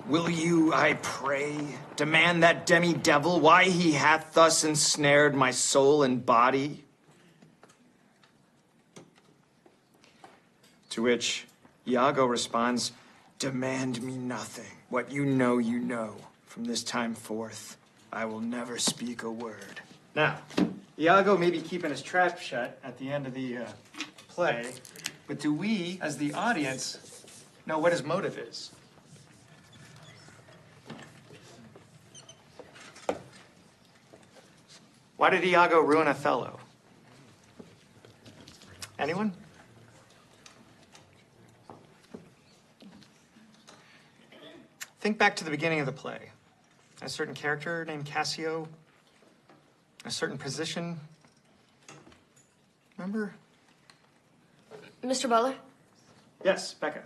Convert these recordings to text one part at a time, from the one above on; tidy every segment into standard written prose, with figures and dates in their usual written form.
Will you, I pray, demand that demi-devil why he hath thus ensnared my soul and body? To which Iago responds, demand me nothing. What you know, you know. From this time forth, I will never speak a word. Now, Iago may be keeping his trap shut at the end of the play, but do we, as the audience, know what his motive is? Why did Iago ruin Othello? Anyone? Think back to the beginning of the play. A certain character named Cassio, a certain position. Remember? Mr. Butler? Yes, Becca.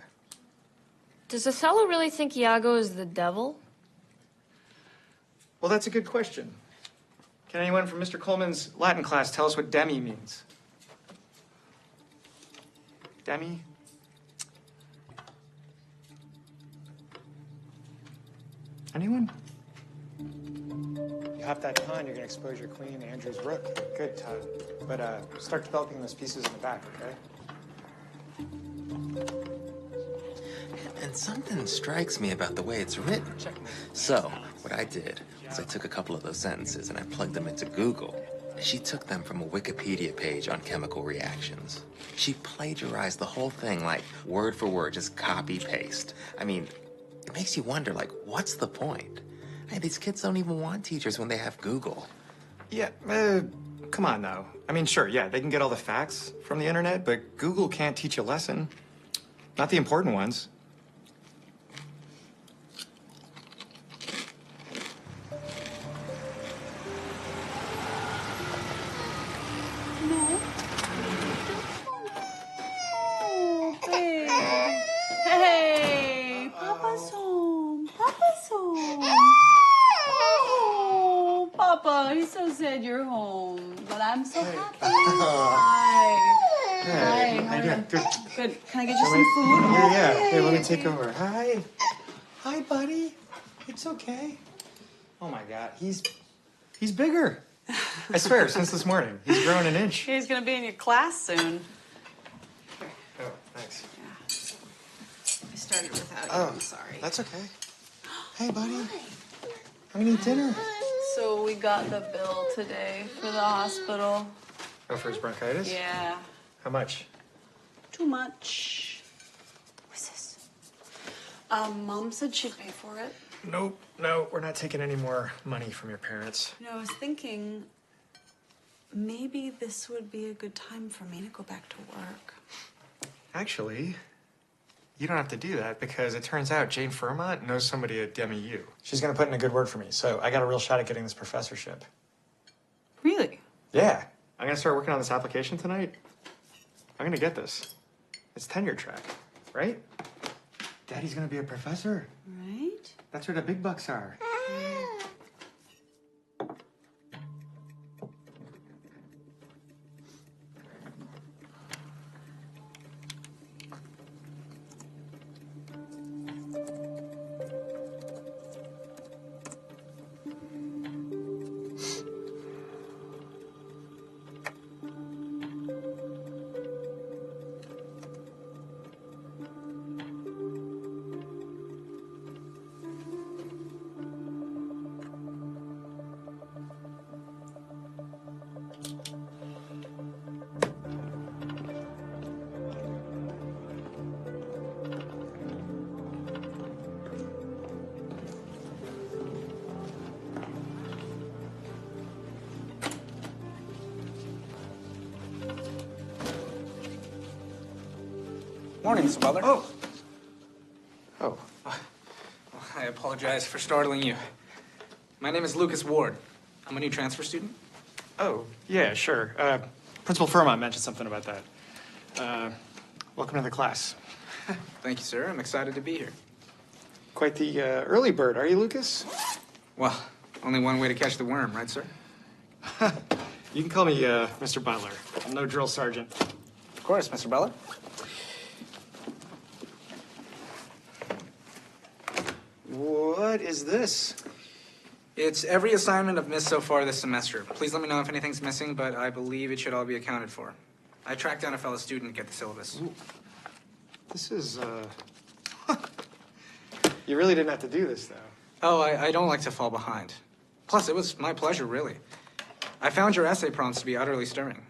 Does Othello really think Iago is the devil? Well, that's a good question. Can anyone from Mr. Coleman's Latin class tell us what demi means? Demi? Anyone? You hop that con, you're gonna expose your queen, Andrew's rook. Good, Todd. But start developing those pieces in the back, okay? And something strikes me about the way it's written. So, what I did was I took a couple of those sentences and I plugged them into Google. She took them from a Wikipedia page on chemical reactions. She plagiarized the whole thing, like, word for word, just copy-paste. I mean, it makes you wonder, like, what's the point? Hey, these kids don't even want teachers when they have Google. Yeah, come on now. I mean, sure, yeah, they can get all the facts from the internet, but Google can't teach a lesson. Not the important ones. No. Oh, babe. Hey, Papa's home. Papa's home. Oh, Papa, he's so sad you're home, but I'm so happy. Hi. Hi. How are you? Good. Good. Can I get you some food? Yeah. Hey, let me take over. Hi. Hi, buddy. It's okay. Oh my God, he's bigger. I swear, since this morning, he's grown an inch. He's gonna be in your class soon. Oh, thanks. Yeah. I started without you. Oh, I'm sorry. That's okay. Hey, buddy. I'm gonna eat dinner. So we got the bill today for the hospital. Oh, for his bronchitis? Yeah. How much? Too much. What's this? Mom said she'd pay for it. Nope, no, we're not taking any more money from your parents. You know, I was thinking maybe this would be a good time for me to go back to work. Actually, you don't have to do that because it turns out Jane Fairmont knows somebody at DemiU. She's gonna put in a good word for me, so I got a real shot at getting this professorship. Really? Yeah, I'm gonna start working on this application tonight. I'm gonna get this. It's tenure track, right? Daddy's gonna be a professor. Right? That's where the big bucks are. Morning, Mr. Butler. Oh. I apologize for startling you. My name is Lucas Ward. I'm a new transfer student. Oh, yeah, sure. Principal Fairmont mentioned something about that. Welcome to the class. Thank you, sir. I'm excited to be here. Quite the early bird, are you, Lucas? Well, only one way to catch the worm, right, sir? You can call me Mr. Butler. I'm no drill sergeant. Of course, Mr. Butler. What is this? It's every assignment I've missed so far this semester. Please let me know if anything's missing, but I believe it should all be accounted for. I tracked down a fellow student to get the syllabus. This is, You really didn't have to do this, though. Oh, I don't like to fall behind. Plus, it was my pleasure, really. I found your essay prompts to be utterly stirring.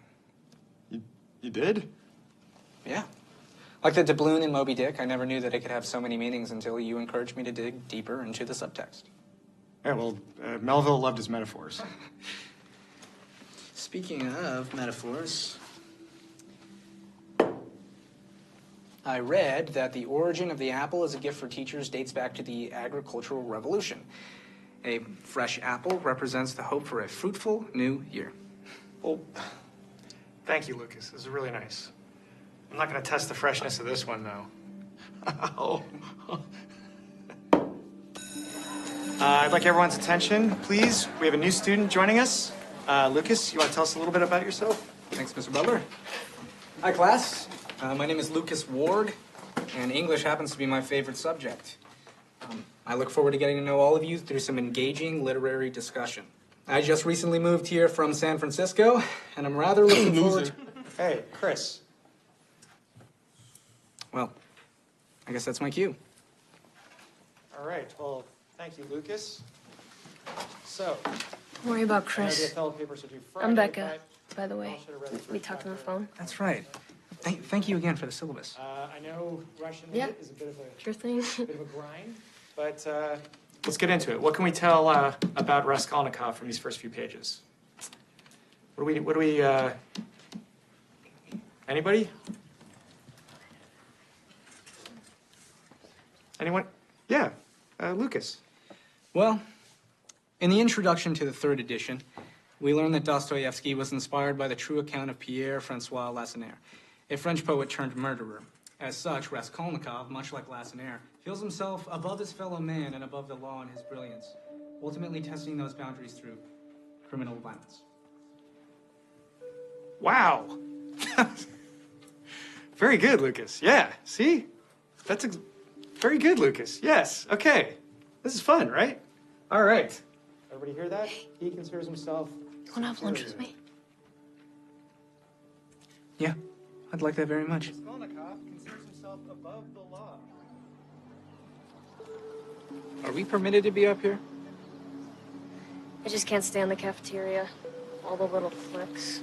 You did? Yeah. Like the doubloon in Moby Dick, I never knew that it could have so many meanings until you encouraged me to dig deeper into the subtext. Yeah, well, Melville loved his metaphors. Speaking of metaphors, I read that the origin of the apple as a gift for teachers dates back to the agricultural revolution. A fresh apple represents the hope for a fruitful new year. Well, thank you, Lucas. This is really nice. I'm not going to test the freshness of this one, though. Oh. I'd like everyone's attention, please. We have a new student joining us. Lucas, you want to tell us a little bit about yourself? Thanks, Mr. Butler. Hi, class. My name is Lucas Ward, and English happens to be my favorite subject. I look forward to getting to know all of you through some engaging literary discussion. I just recently moved here from San Francisco, and I'm rather looking forward to... Hey, Chris. Well, I guess that's my cue. All right, well, thank you, Lucas. So, Don't worry about the Chris. Othello papers are due Friday, I'm Becca, but by the way. We talked on the phone. That's right. Thank you again for the syllabus. I know Russian Yeah. is a bit of a Sure thing. bit of a grind, but let's get into it. What can we tell about Raskolnikov from these first few pages? What do we, anybody? Anyone? Yeah, Lucas. Well, in the introduction to the third edition, we learn that Dostoevsky was inspired by the true account of Pierre-Francois Lacenaire, a French poet turned murderer. As such, Raskolnikov, much like Lacenaire, feels himself above his fellow man and above the law in his brilliance, ultimately testing those boundaries through criminal violence. Wow. Very good, Lucas. Yeah, see? That's very good, Lucas. Yes, okay. This is fun, right? All right. Everybody hear that? He considers himself... You want to have lunch with me? Yeah, I'd like that very much. Raskolnikov considers himself above the law. Are we permitted to be up here? I just can't stand the cafeteria. All the little cliques.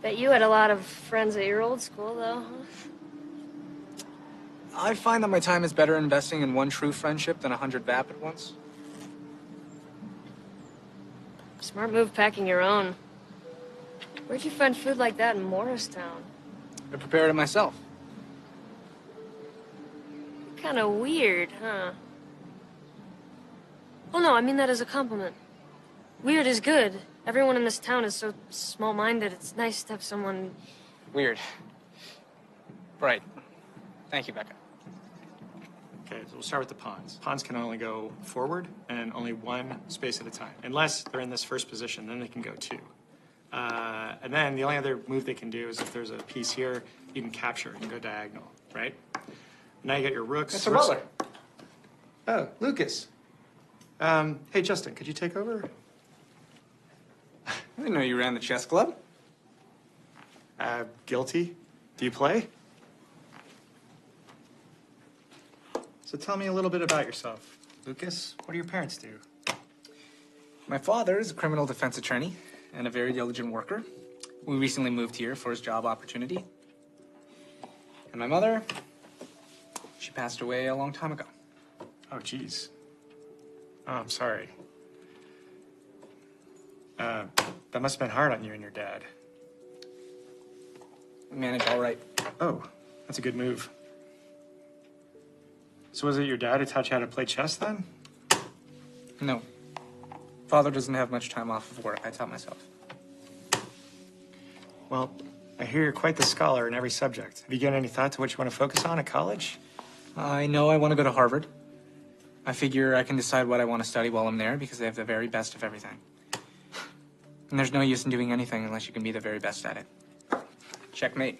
Bet you had a lot of friends at your old school, though, huh? I find that my time is better investing in one true friendship than 100 vapid ones. Smart move packing your own. Where'd you find food like that in Morristown? I prepared it myself. Kind of weird, huh? Oh no, I mean that as a compliment. Weird is good. Everyone in this town is so small-minded. It's nice to have someone... Weird. Right. Thank you, Becca. Okay, so we'll start with the pawns. Pawns can only go forward and only one space at a time. Unless they're in this first position, then they can go two. And then the only other move they can do is if there's a piece here, you can capture it and go diagonal, right? Now you got your rooks. Mr. Butler. Oh, Lucas. Hey, Justin, could you take over? I didn't know you ran the chess club. Guilty. Do you play? So tell me a little bit about yourself. Lucas, what do your parents do? My father is a criminal defense attorney and a very diligent worker. We recently moved here for his job opportunity. And my mother, she passed away a long time ago. Oh, geez. Oh, I'm sorry. That must have been hard on you and your dad. We managed all right. Oh, that's a good move. So was it your dad who taught you how to play chess then? No. Father doesn't have much time off of work. I taught myself. Well, I hear you're quite the scholar in every subject. Have you given any thought to what you want to focus on at college? I know I want to go to Harvard. I figure I can decide what I want to study while I'm there because they have the very best of everything. And there's no use in doing anything unless you can be the very best at it. Checkmate.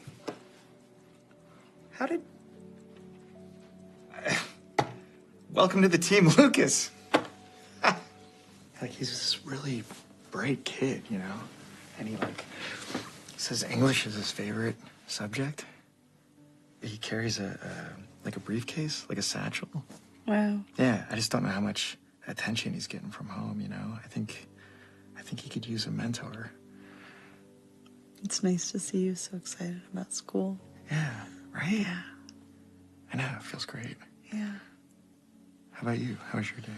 How did... Welcome to the team, Lucas. Like, he's this really bright kid, you know? And he says English is his favorite subject. He carries a briefcase, like a satchel. Wow. Yeah, I just don't know how much attention he's getting from home, you know? I think he could use a mentor. It's nice to see you so excited about school. Yeah, right? Yeah. I know, it feels great. Yeah. How about you? How was your day?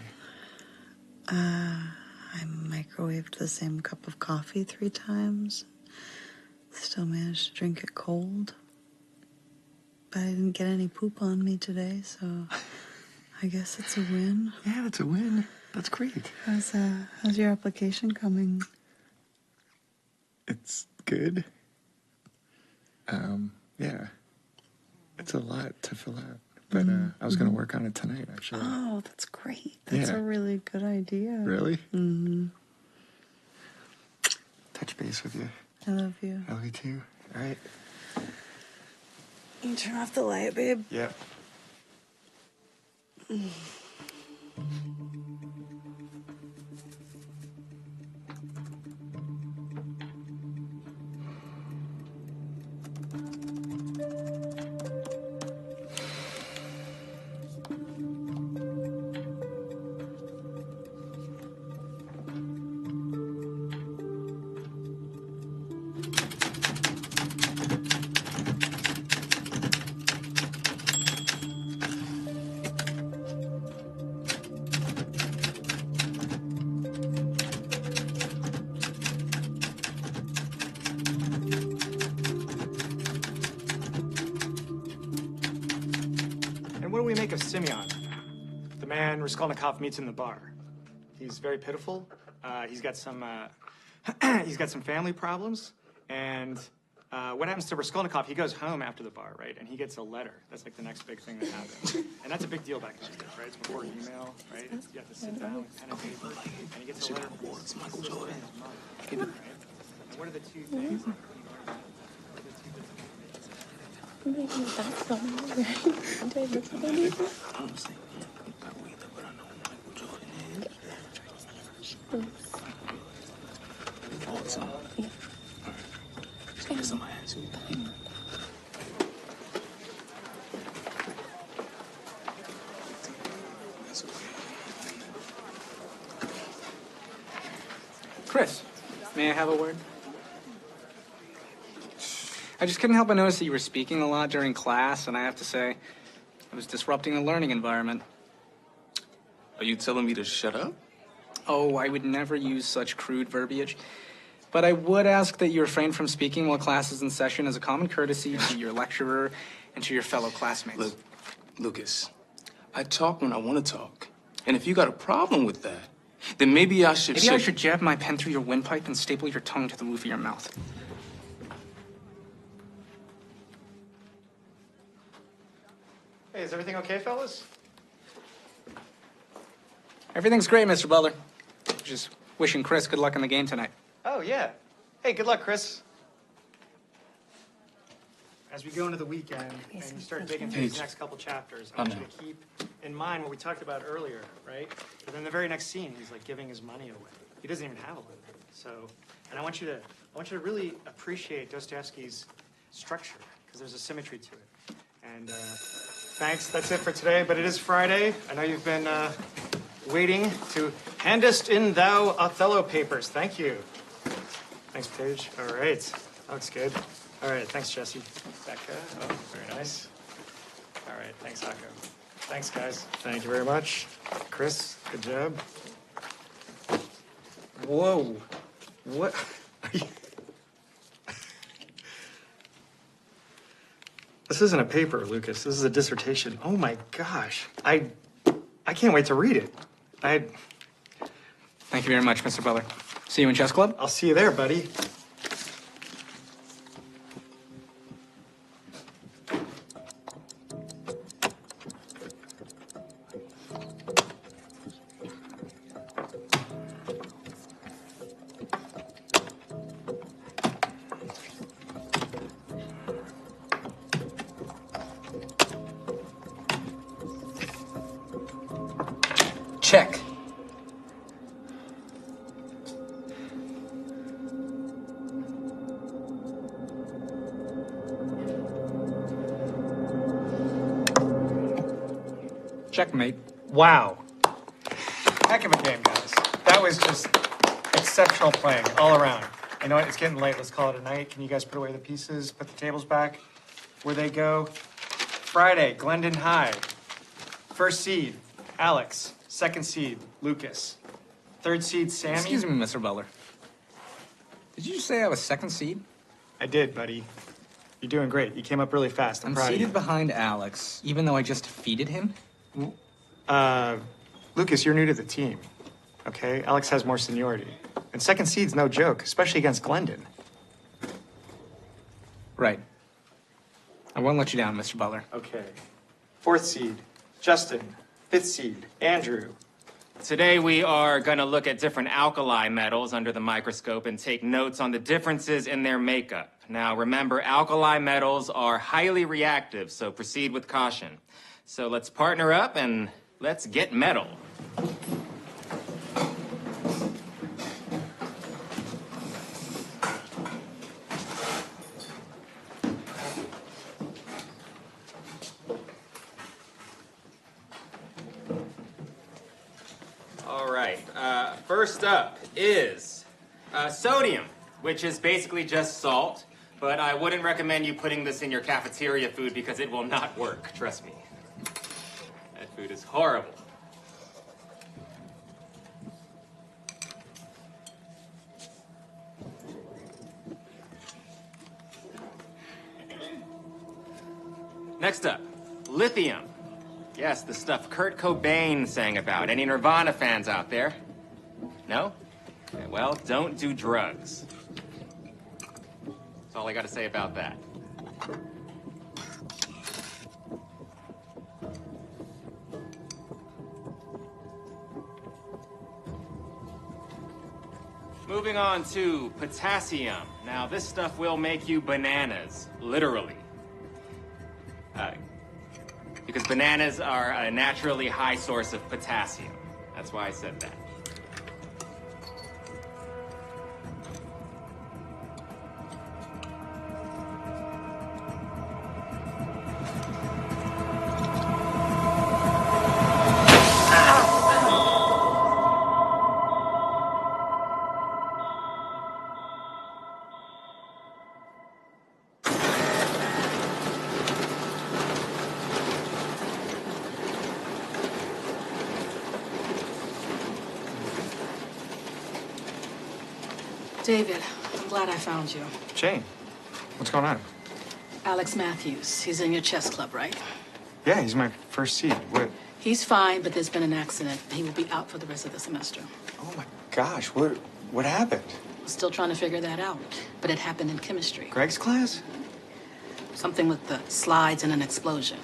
I microwaved the same cup of coffee 3 times. Still managed to drink it cold. But I didn't get any poop on me today, so I guess it's a win. Yeah, it's a win. That's great. How's your application coming? It's good. Yeah. It's a lot to fill out. But I was going to work on it tonight, actually. Oh, that's great. That's Yeah. a really good idea. Really? Mm-hmm. Touch base with you. I love you. I love you too. All right. You turn off the light, babe. Yep. And what do we make of Simeon? The man Raskolnikov meets in the bar. He's very pitiful. He's got some family problems. And what happens to Raskolnikov? He goes home after the bar, right? And he gets a letter. That's like the next big thing that happens. And that's a big deal back in those days, right? It's before email, right? You have to sit down with pen and paper. And he gets a letter. It's Michael Jordan. Right? And what are the two things? Chris, may I have a word? I just couldn't help but notice that you were speaking a lot during class, and I have to say, it was disrupting the learning environment. Are you telling me to shut up? Oh, I would never use such crude verbiage. But I would ask that you refrain from speaking while class is in session as a common courtesy to your lecturer and to your fellow classmates. Look, Lucas, I talk when I want to talk. And if you got a problem with that, then maybe I should... Maybe I should jab my pen through your windpipe and staple your tongue to the roof of your mouth. Hey, is everything okay, fellas? Everything's great, Mr. Butler. Just wishing Chris good luck in the game tonight. Oh, yeah. Hey, good luck, Chris. As we go into the weekend and you start digging through these next couple chapters, I want you to keep in mind what we talked about earlier, right? But then the very next scene, he's like giving his money away. He doesn't even have a living. So, and I want you to really appreciate Dostoevsky's structure because there's a symmetry to it. And thanks. That's it for today. But it is Friday. I know you've been waiting to handest in thou Othello papers. Thank you. Thanks, Paige. All right. That looks good. All right. Thanks, Jesse. Becca. Oh, very nice. All right. Thanks, Akko. Thanks, guys. Thank you very much. Chris, good job. Whoa. What? Are you... This isn't a paper, Lucas. This is a dissertation. Oh my gosh. I can't wait to read it. Thank you very much, Mr. Butler. See you in chess club? I'll see you there, buddy. Checkmate. Wow. Heck of a game, guys. That was just exceptional playing all around. You know what? It's getting late. Let's call it a night. Can you guys put away the pieces, put the tables back where they go? Friday, Glendon High. First seed, Alex. Second seed, Lucas. Third seed, Sammy. Excuse me, Mr. Butler. Did you say I was second seed? I did, buddy. You're doing great. You came up really fast. I'm proud of you. seated behind Alex, even though I just defeated him? Lucas, you're new to the team, okay? Alex has more seniority. And second seed's no joke, especially against Glendon. Right. I won't let you down, Mr. Butler. Okay. Fourth seed, Justin. Fifth seed, Andrew. Today we are going to look at different alkali metals under the microscope and take notes on the differences in their makeup. Now remember, alkali metals are highly reactive, so proceed with caution. So let's partner up and let's get metal. All right, first up is sodium, which is basically just salt, but I wouldn't recommend you putting this in your cafeteria food because it will not work, trust me. That food is horrible. Next up, lithium. Yes, the stuff Kurt Cobain sang about. Any Nirvana fans out there? No? Okay, well, don't do drugs. That's all I got to say about that. Moving on to potassium. Now, this stuff will make you bananas, literally. Because bananas are a naturally high source of potassium. That's why I said that. David, I'm glad I found you. Jane, what's going on? Alex Matthews, he's in your chess club, right? Yeah, he's my first seed. What? He's fine, but there's been an accident. He will be out for the rest of the semester. Oh my gosh, what happened? Still trying to figure that out, but it happened in chemistry. Greg's class? Something with the slides and an explosion.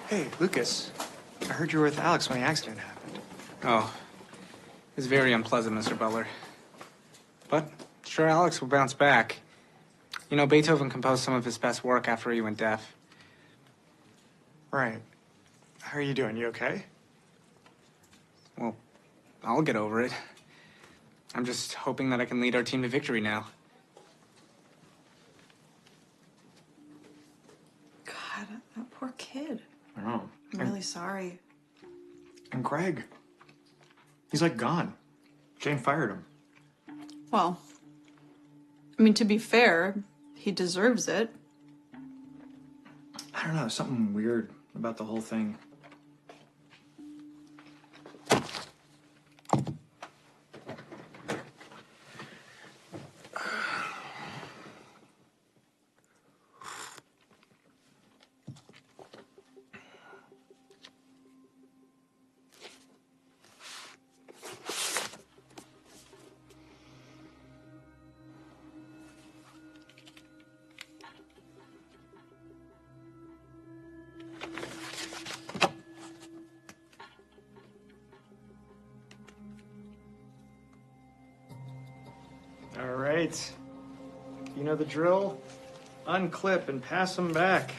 Hey, Lucas. I heard you were with Alex when the accident happened. Oh, it's very unpleasant, Mr. Butler. But sure, Alex will bounce back. You know, Beethoven composed some of his best work after he went deaf. Right. How are you doing? You okay? Well, I'll get over it. I'm just hoping that I can lead our team to victory now. God, that poor kid. I know. I'm really sorry. And Greg. He's like gone. Jane fired him. Well, I mean, to be fair, he deserves it. I don't know, something weird about the whole thing. All right. You know the drill? Unclip and pass them back.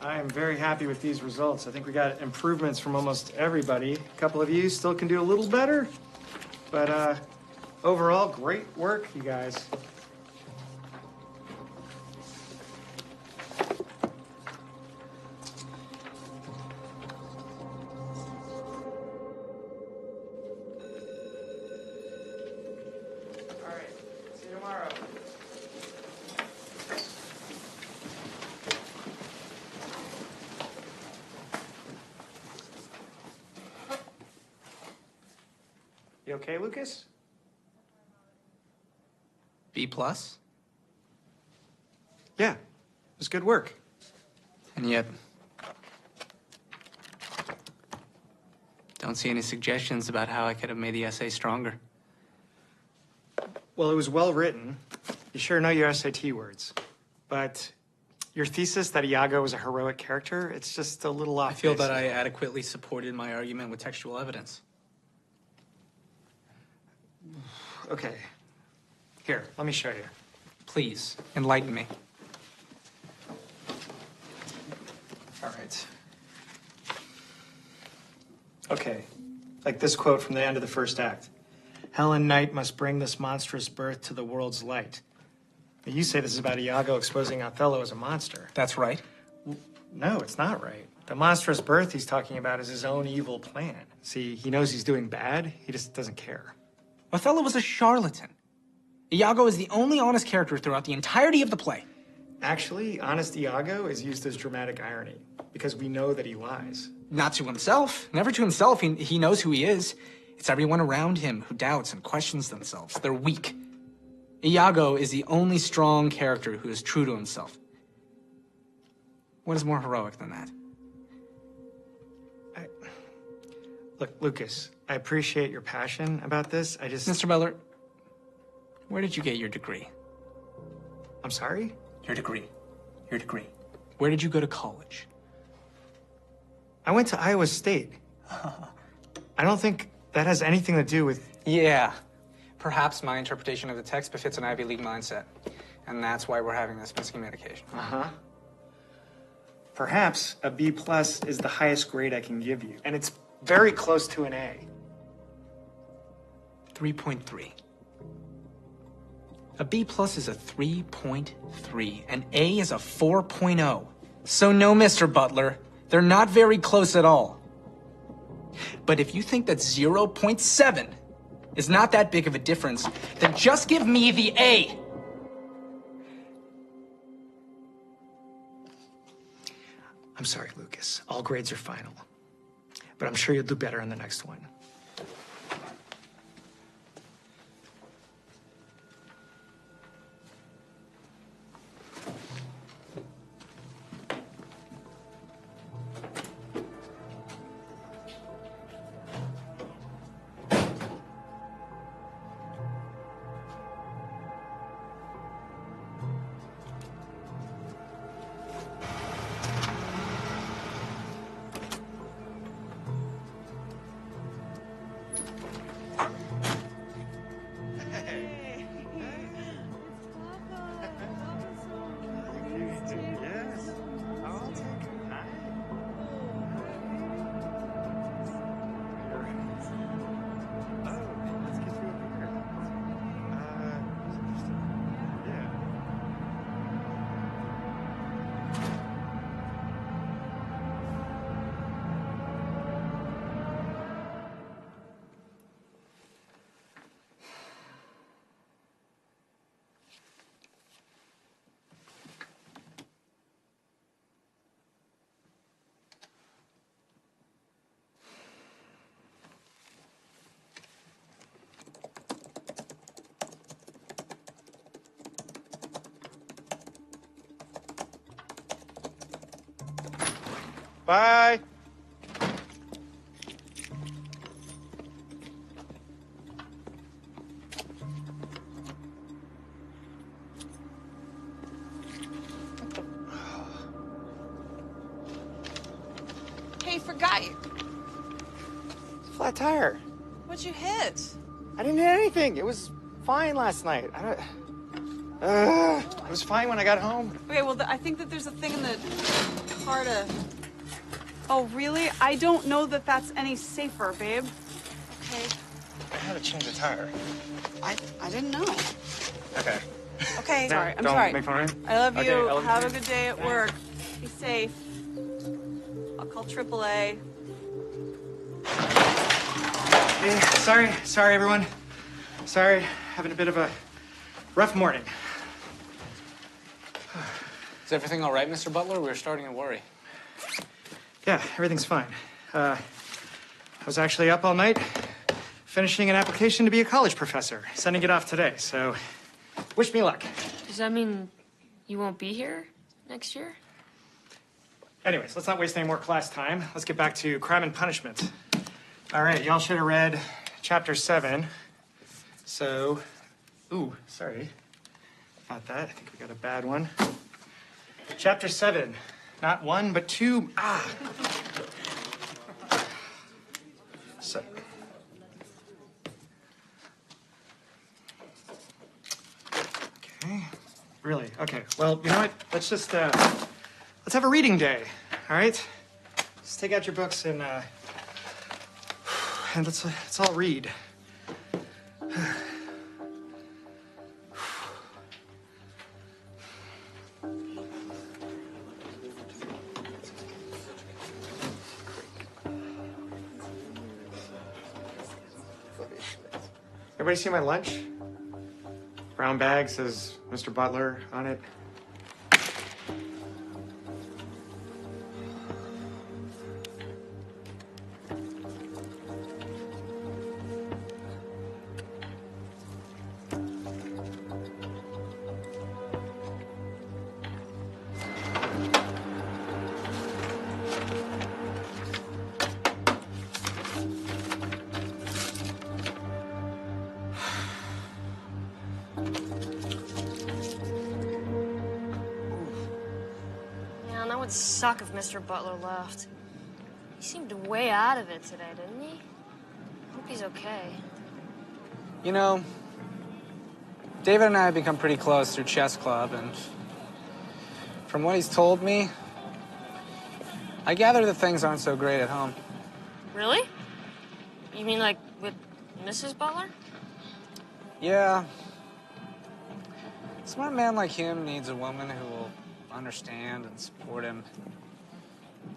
I am very happy with these results. I think we got improvements from almost everybody. A couple of you still can do a little better, but overall, great work, you guys. All right, see you tomorrow. You okay, Lucas? B plus? Yeah, it was good work. And yet, don't see any suggestions about how I could have made the essay stronger. Well, it was well written. You sure know your SAT words. But your thesis that Iago was a heroic character, it's just a little off I feel base. that I adequately supported my argument with textual evidence. Okay. Here, let me show you. Please, enlighten me. All right. Okay. Like this quote from the end of the first act. Helen Knight must bring this monstrous birth to the world's light. Now, you say this is about Iago exposing Othello as a monster. That's right. No, it's not right. The monstrous birth he's talking about is his own evil plan. See, he knows he's doing bad, he just doesn't care. Othello was a charlatan. Iago is the only honest character throughout the entirety of the play. Actually, honest Iago is used as dramatic irony, because we know that he lies. Not to himself. Never to himself. He knows who he is. It's everyone around him who doubts and questions themselves. They're weak. Iago is the only strong character who is true to himself. What is more heroic than that? Look, Lucas, I appreciate your passion about this. I just... Mr. Beller, where did you get your degree? I'm sorry? Your degree. Your degree. Where did you go to college? I went to Iowa State. I don't think that has anything to do with... Yeah. Perhaps my interpretation of the text befits an Ivy League mindset. And that's why we're having this miscommunication. Uh-huh. Perhaps a B plus is the highest grade I can give you. And it's very close to an A. 3.3. A B plus is a 3.3. An A is a 4.0. So no, Mr. Butler, they're not very close at all. But if you think that 0.7 is not that big of a difference, then just give me the A. I'm sorry, Lucas. All grades are final. But I'm sure you'll do better on the next one. Bye. Hey, forgot you. Flat tire. What'd you hit? I didn't hit anything. It was fine last night. It was fine when I got home. Okay, well, I think that there's a thing in the car to... Oh, really? I don't know that that's any safer, babe. Okay. how to change a tire. I didn't know. Okay. Okay, sorry. I'm Don't sorry. make fun of me. I love Okay, you. I love you Have too. a good day at work. Be safe. I'll call AAA. Hey, sorry, everyone. Sorry, having a bit of a rough morning. Is everything all right, Mr. Butler? We're starting to worry. Yeah, everything's fine. I was actually up all night finishing an application to be a college professor, sending it off today, so wish me luck. Does that mean you won't be here next year? Anyways, let's not waste any more class time. Let's get back to Crime and Punishment. All right, y'all should have read chapter 7. So, ooh, sorry about that. I think we got a bad one. Chapter 7. Not one, but two. So. Okay. Really? Okay. Well, you know what? Let's just, let's have a reading day. All right? Just take out your books and let's all read. Everybody see my lunch? Brown bag says Mr. Butler on it. Man, that would suck if Mr. Butler left. He seemed way out of it today, didn't he? Hope he's okay. You know, David and I have become pretty close through chess club, and from what he's told me, I gather that things aren't so great at home. Really? You mean like with Mrs. Butler? Yeah. A smart man like him needs a woman who will understand and support him.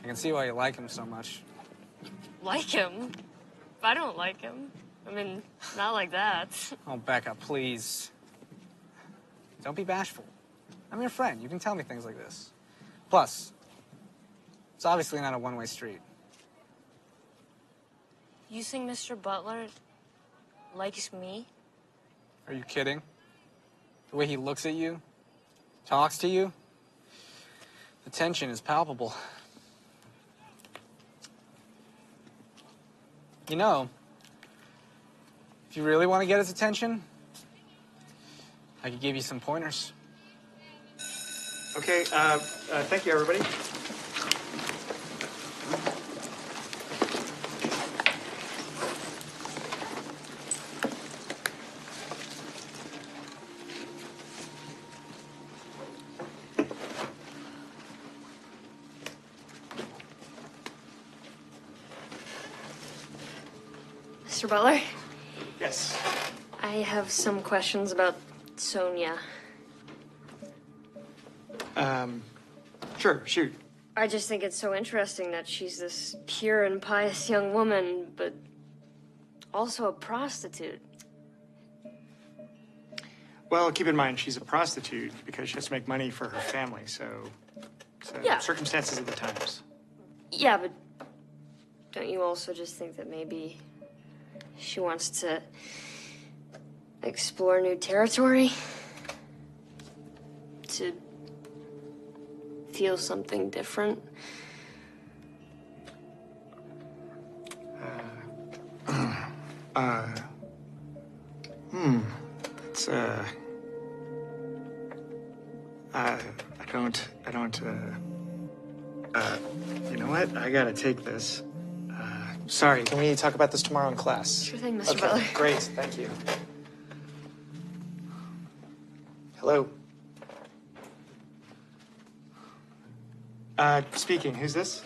I can see why you like him so much. Like him? I don't like him. I mean, not like that. Oh, Becca, please. Don't be bashful. I'm your friend. You can tell me things like this. Plus, it's obviously not a one-way street. You think Mr. Butler likes me? Are you kidding? The way he looks at you, talks to you, the tension is palpable. You know, if you really want to get his attention, I could give you some pointers. Okay, thank you, everybody. Mr. Butler, Yes. I have some questions about Sonia. Sure, shoot. I just think it's so interesting that she's this pure and pious young woman, but also a prostitute. Well, keep in mind, she's a prostitute because she has to make money for her family, so Yeah. circumstances of the times. Yeah, but don't you also just think that maybe she wants to explore new territory? To feel something different? It's, I don't, you know what? I gotta take this. Sorry, can we talk about this tomorrow in class? Sure thing, Mr. Okay, Butler. great, thank you. Hello? Speaking, who's this?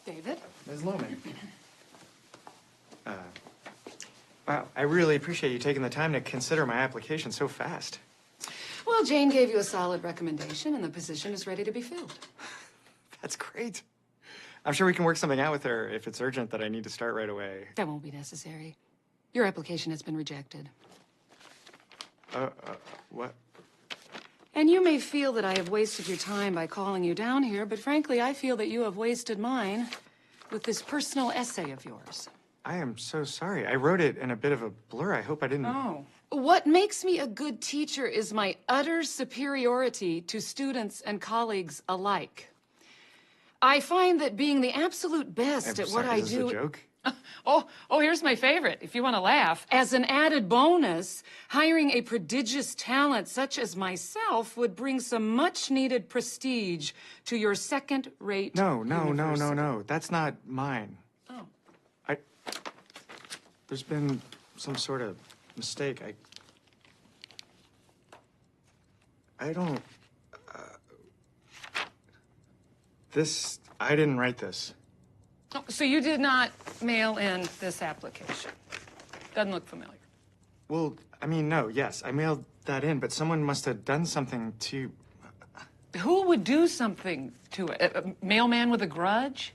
David? Ms. Lohman. Wow, I really appreciate you taking the time to consider my application so fast. Well, Jane gave you a solid recommendation, and the position is ready to be filled. That's great. I'm sure we can work something out with her if it's urgent that I need to start right away. That won't be necessary. Your application has been rejected. What? And you may feel that I have wasted your time by calling you down here, but frankly, I feel that you have wasted mine with this personal essay of yours. I am so sorry. I wrote it in a bit of a blur. I hope I didn't... Oh. What makes me a good teacher is my utter superiority to students and colleagues alike. I find that being the absolute best at what I Is this do... a joke? Oh, here's my favorite, if you want to laugh. As an added bonus, hiring a prodigious talent such as myself would bring some much-needed prestige to your second-rate No. university. That's not mine. Oh. There's been some sort of mistake. I don't... I didn't write this. Oh, so you did not mail in this application? Doesn't look familiar. Well, I mean, no, yes, I mailed that in, but someone must have done something to... Who would do something to it? A mailman with a grudge?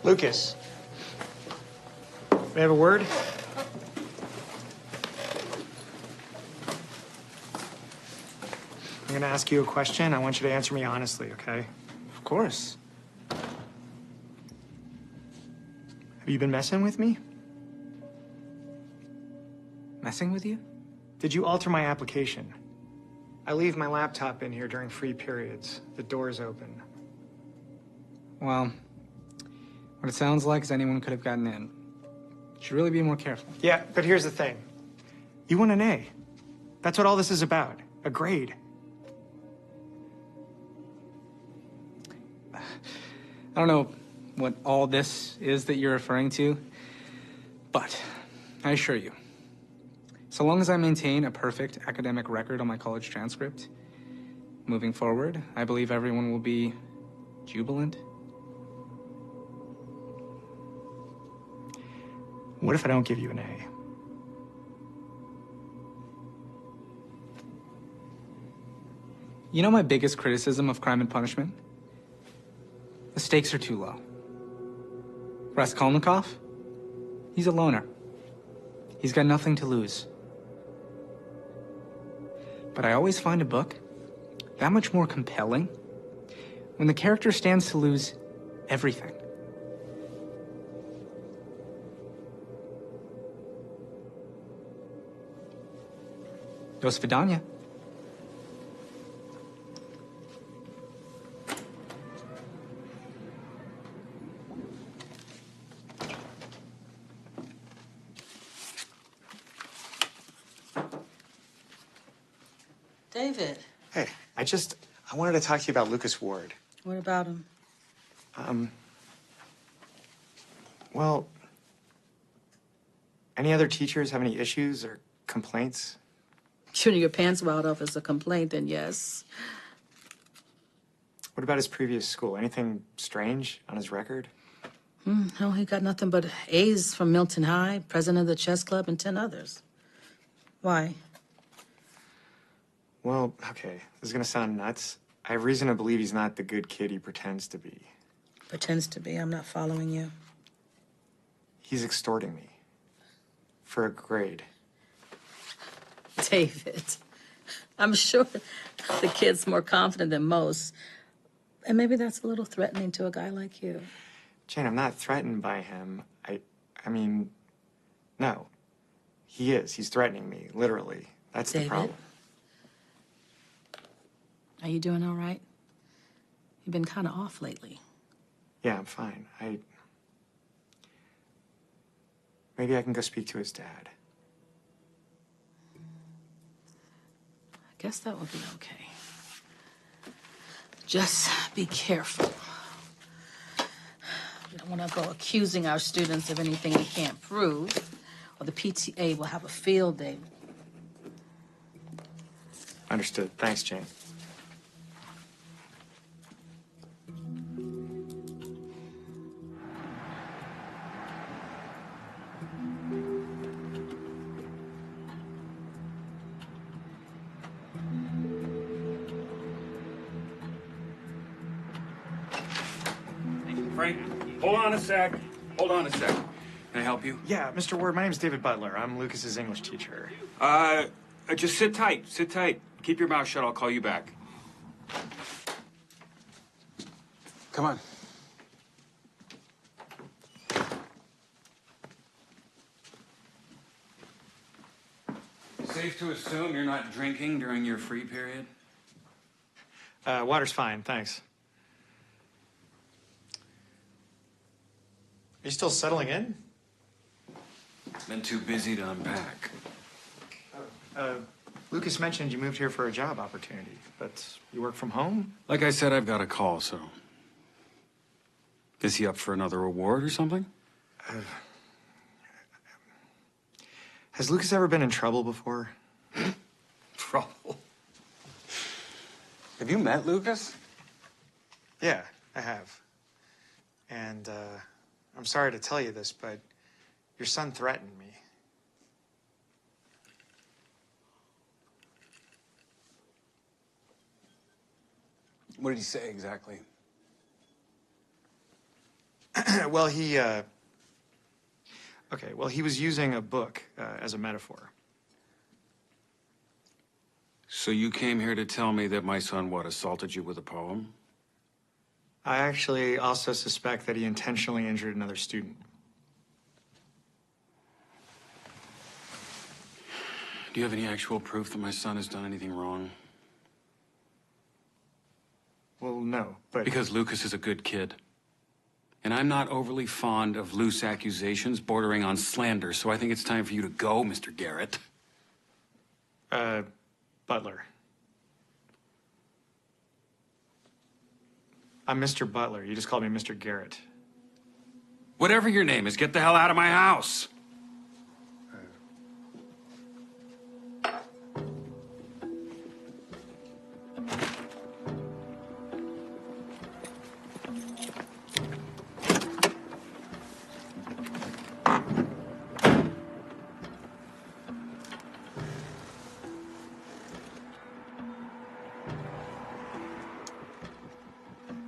Lucas. May I have a word? I'm gonna ask you a question. I want you to answer me honestly, okay? Of course. Have you been messing with me? Messing with you? Did you alter my application? I leave my laptop in here during free periods. The door's open. Well, what it sounds like is anyone could have gotten in. Should really be more careful. Yeah, but here's the thing. You want an A. That's what all this is about. A grade. I don't know what all this is that you're referring to, but I assure you, so long as I maintain a perfect academic record on my college transcript, moving forward, I believe everyone will be jubilant. What if I don't give you an A? You know my biggest criticism of Crime and Punishment? The stakes are too low. Raskolnikov? He's a loner. He's got nothing to lose. But I always find a book that much more compelling when the character stands to lose everything. Do svidaniya. David, Hey, I wanted to talk to you about Lucas Ward. what about him? Well, any other teachers have any issues or complaints? Shooting your pants wide off is a complaint, then yes. What about his previous school? Anything strange on his record? No, he got nothing but A's from Milton High, president of the chess club, and 10 others. Why? Well, okay, this is gonna sound nuts. I have reason to believe he's not the good kid he pretends to be. Pretends to be. I'm not following you. He's extorting me. For a grade. David, I'm sure the kid's more confident than most. And maybe that's a little threatening to a guy like you. Jane, I'm not threatened by him. I mean, no. He is. He's threatening me, literally. That's the David? problem. Are you doing all right? You've been kind of off lately. Yeah, I'm fine. Maybe I can go speak to his dad. I guess that would be okay. Just be careful. We don't want to go accusing our students of anything we can't prove, or the PTA will have a field day. Understood. Thanks, Jane. Frank, hold on a sec. Hold on a sec. Can I help you? Yeah, Mr. Ward, my name's David Butler. I'm Lucas's English teacher. Just sit tight. Sit tight. Keep your mouth shut. I'll call you back. Come on. Safe to assume you're not drinking during your free period? Water's fine, thanks. Are you still settling in? Been too busy to unpack. Lucas mentioned you moved here for a job opportunity, but you work from home? Like I said, I've got a call, so... Is he up for another award or something? Has Lucas ever been in trouble before? Trouble? Have you met Lucas? Yeah, I have. And, I'm sorry to tell you this, but your son threatened me. What did he say exactly? Well, he was using a book as a metaphor. So you came here to tell me that my son, assaulted you with a poem? I actually also suspect that he intentionally injured another student. Do you have any actual proof that my son has done anything wrong? Well, no, but... Because Lucas is a good kid. And I'm not overly fond of loose accusations bordering on slander, so I think it's time for you to go, Mr. Garrett. Butler. I'm Mr. Butler. You just called me Mr. Garrett. Whatever your name is, get the hell out of my house!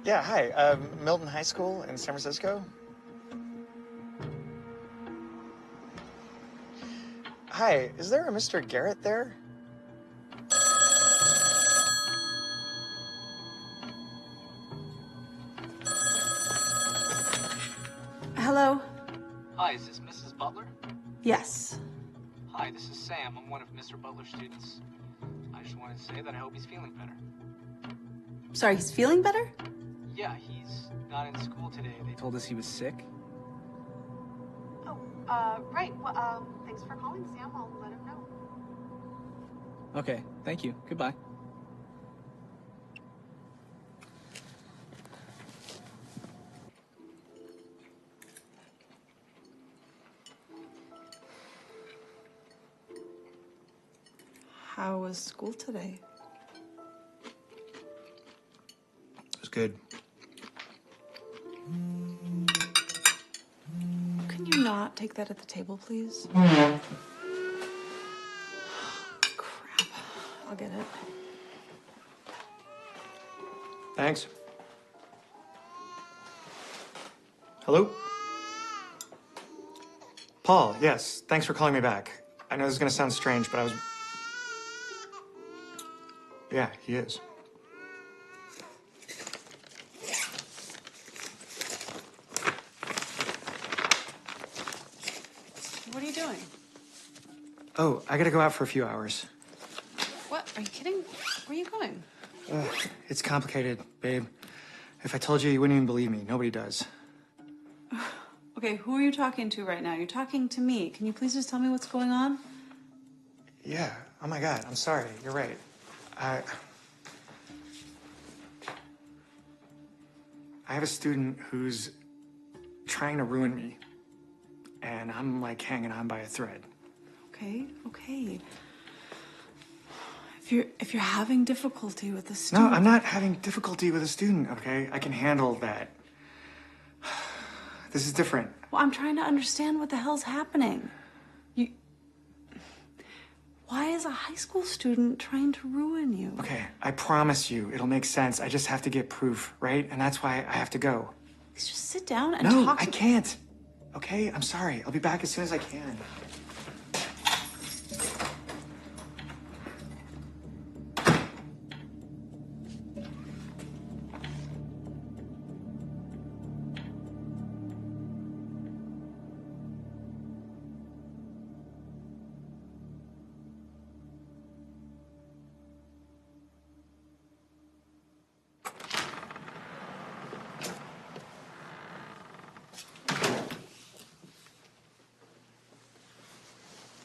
Yeah, hi. Milton High School in San Francisco. Hi, is there a Mr. Garrett there? Hello? Hi, is this Mrs. Butler? Yes. Hi, this is Sam. I'm one of Mr. Butler's students. I just wanted to say that I hope he's feeling better. Sorry, he's feeling better? Yeah, he's not in school today. They told us he was sick. Oh, right. Well, thanks for calling, Sam. I'll let him know. Okay, thank you. Goodbye. How was school today? It was good. Can you not take that at the table, please? Crap. I'll get it. Thanks. Hello? Paul, yes. Thanks for calling me back. I know this is gonna sound strange, but I was... Yeah, he is. What are you doing? Oh, I gotta go out for a few hours. What? Are you kidding? Where are you going? It's complicated, babe. If I told you, you wouldn't even believe me. Nobody does. Okay, who are you talking to right now? You're talking to me. Can you please just tell me what's going on? Yeah. Oh my God. I'm sorry. You're right. I have a student who's trying to ruin me, and I'm like hanging on by a thread. Okay. If you're having difficulty with the No, student... I'm not having difficulty with a student, okay? I can handle that. This is different. Well, I'm trying to understand what the hell's happening. Why is a high school student trying to ruin you? Okay, I promise you, it'll make sense. I just have to get proof, right? And that's why I have to go. Just sit down and No, talk I to can't. Okay, I'm sorry. I'll be back as soon as I can.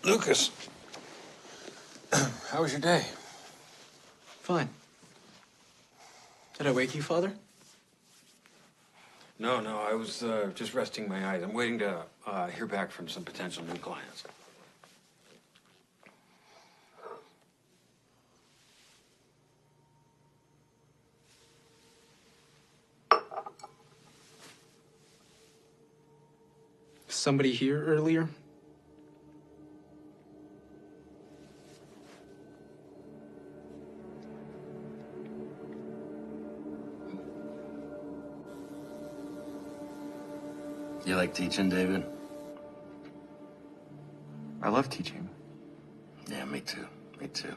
Lucas, how was your day? Fine. Did I wake you, Father? No, I was just resting my eyes. I'm waiting to hear back from some potential new clients. Somebody here earlier? You like teaching, David? I love teaching. Yeah, me too. Me too.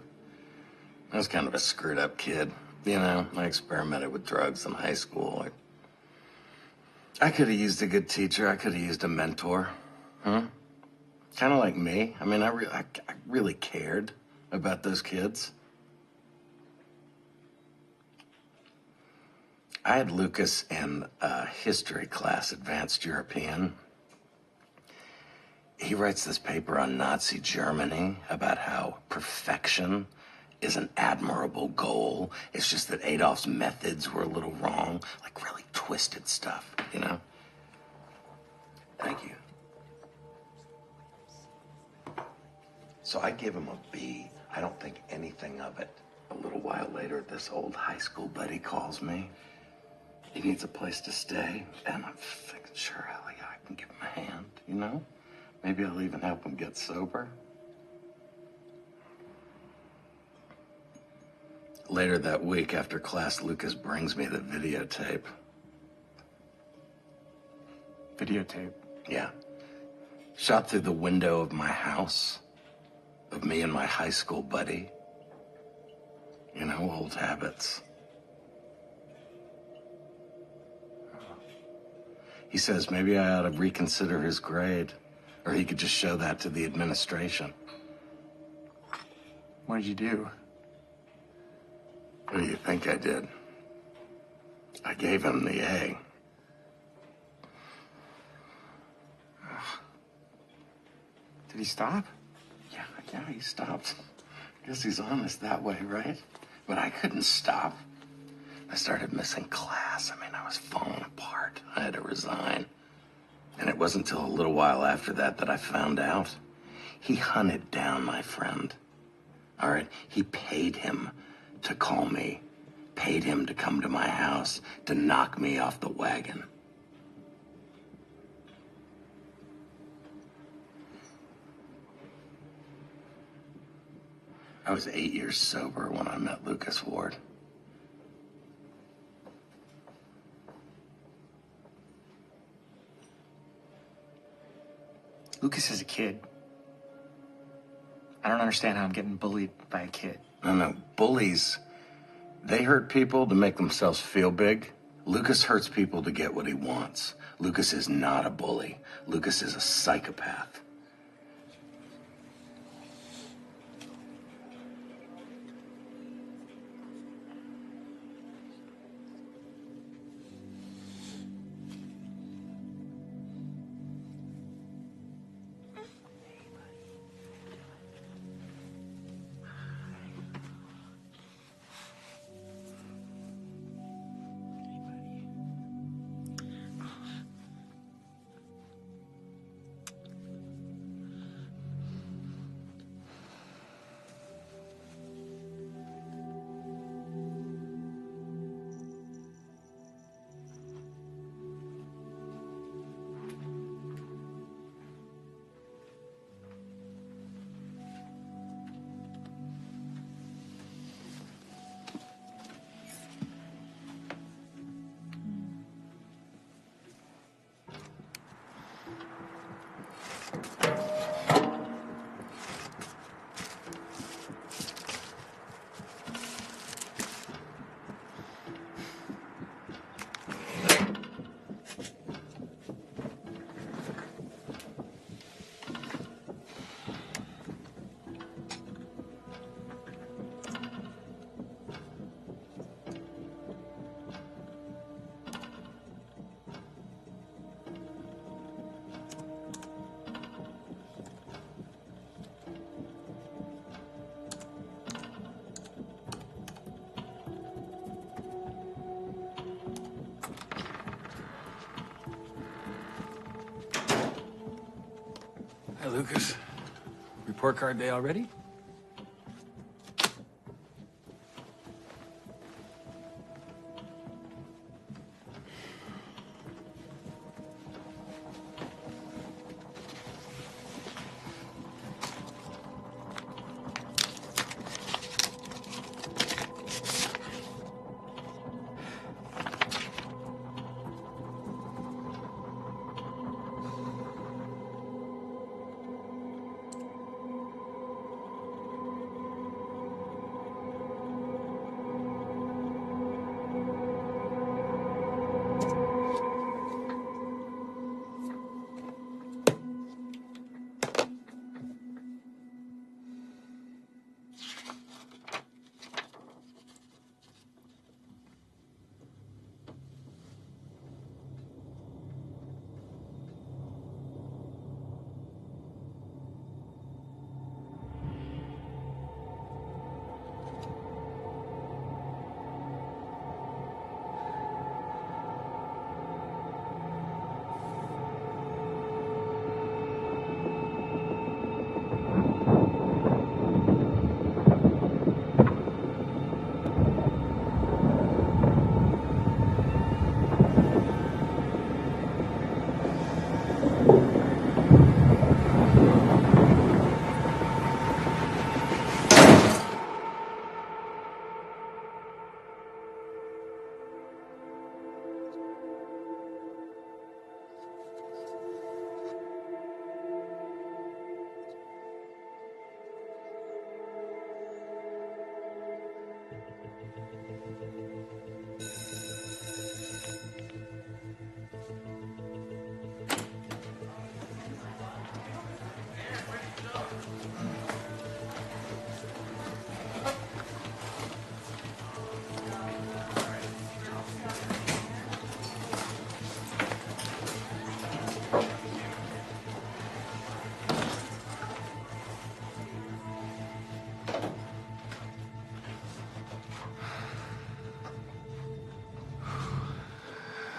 I was kind of a screwed up kid. You know, I experimented with drugs in high school. I could have used a good teacher. I could have used a mentor. Huh? Kind of like me. I mean, I really cared about those kids. I had Lucas in a history class, Advanced European. He writes this paper on Nazi Germany about how perfection is an admirable goal. It's just that Adolf's methods were a little wrong, like really twisted stuff, you know? Thank you. So I give him a B. I don't think anything of it. A little while later, this old high school buddy calls me. He needs a place to stay, and I'm thinking, sure, hell yeah, I can give him a hand, you know? Maybe I'll even help him get sober. Later that week, after class, Lucas brings me the videotape. Videotape? Yeah. Shot through the window of my house, of me and my high school buddy. You know, old habits. He says maybe I ought to reconsider his grade, or he could just show that to the administration. What did you do? What do you think I did? I gave him the A. Did he stop? Yeah, he stopped. Guess he's honest that way, right? But I couldn't stop. I started missing class. I mean, I was falling apart. I had to resign. And it wasn't until a little while after that that I found out. He hunted down my friend. all right? He paid him to call me, paid him to come to my house to knock me off the wagon. I was 8 years sober when I met Lucas Ward. Lucas is a kid. I don't understand how I'm getting bullied by a kid. No, bullies, they hurt people to make themselves feel big. Lucas hurts people to get what he wants. Lucas is not a bully. Lucas is a psychopath. Hi, Lucas. Report card day already?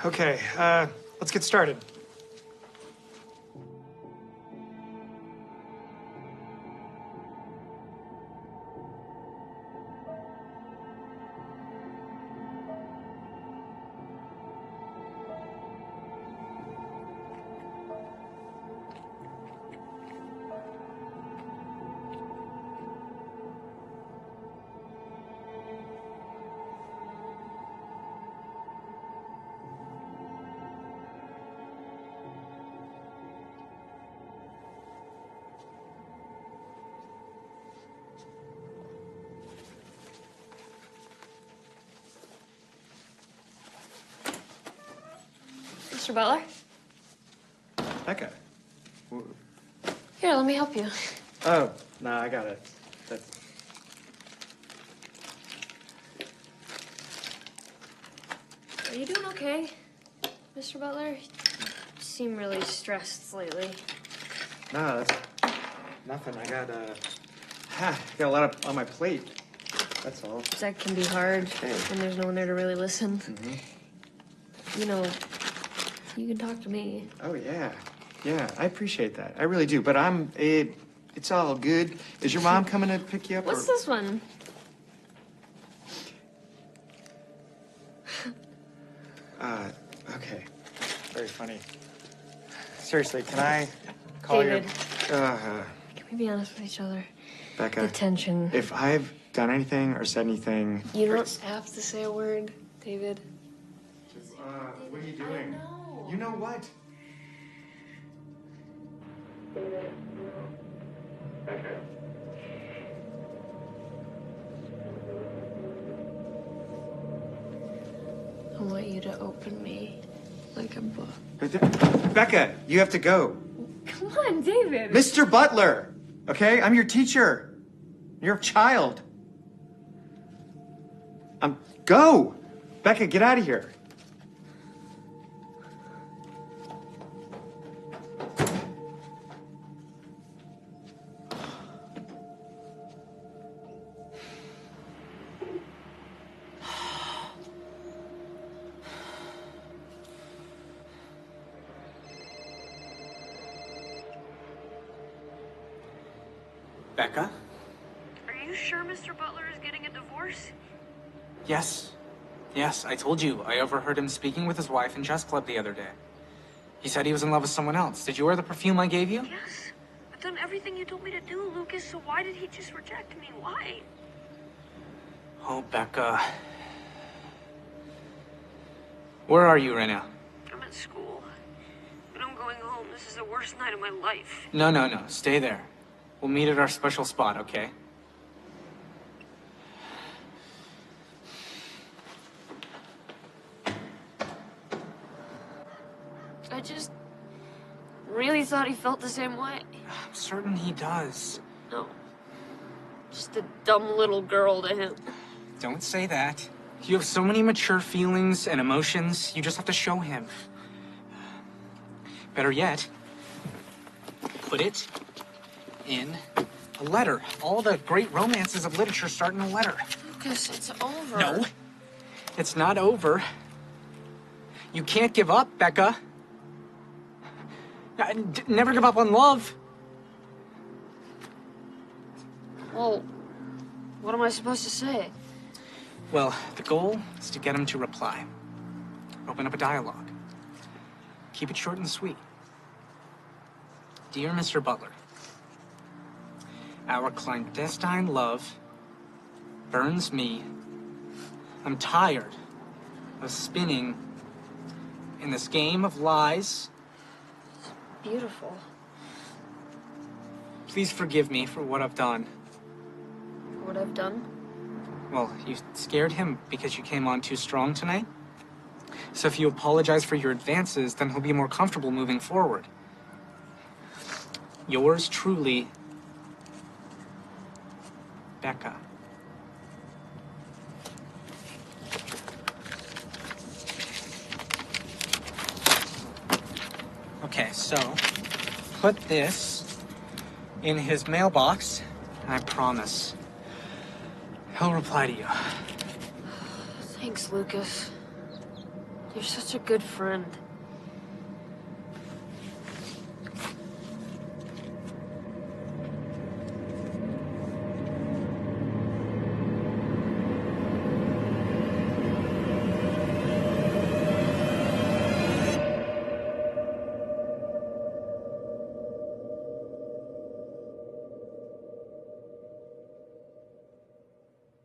Okay, let's get started. Mr. Butler. Becca. Here, let me help you. Oh, no, I got it. That's... Are you doing okay, Mr. Butler? You seem really stressed lately. No, that's nothing. I got a lot on my plate. That's all. That can be hard when there's no one there to really listen. You know, you can talk to me. Oh, yeah. Yeah, I appreciate that. I really do. But it's all good. Is your mom coming to pick you up? What's this one? Okay. Very funny. Seriously, can I call David. your... Can we be honest with each other? Becca. The tension. If I've done anything or said anything... You don't have to say a word, David. What are you doing? You know what? Becca. I want you to open me like a book. Becca, you have to go. Come on, David. Mr. Butler, okay? I'm your teacher. You're a child. Go. Becca, get out of here. Becca? Are you sure Mr. Butler is getting a divorce? Yes. Yes, I told you. I overheard him speaking with his wife in chess club the other day. He said he was in love with someone else. Did you wear the perfume I gave you? Yes. I've done everything you told me to do, Lucas, so why did he just reject me? Why? Oh, Becca. Where are you right now? I'm at school. But I'm going home. This is the worst night of my life. No, no, no. Stay there. We'll meet at our special spot, okay? I just really thought he felt the same way. I'm certain he does. No. Just a dumb little girl to him. Don't say that. You have so many mature feelings and emotions. You just have to show him. Better yet, put it in a letter. All the great romances of literature start in a letter. Lucas, it's over. No, it's not over. You can't give up, Becca. Never give up on love. Well, what am I supposed to say? Well, the goal is to get him to reply. Open up a dialogue. Keep it short and sweet. Dear Mr. Butler, our clandestine love burns me. I'm tired of spinning in this game of lies. Beautiful. Please forgive me for what I've done. What I've done? Well, you scared him because you came on too strong tonight. So if you apologize for your advances, then he'll be more comfortable moving forward. Yours truly, Becca. Okay, so put this in his mailbox, and I promise he'll reply to you. Thanks, Lucas. You're such a good friend.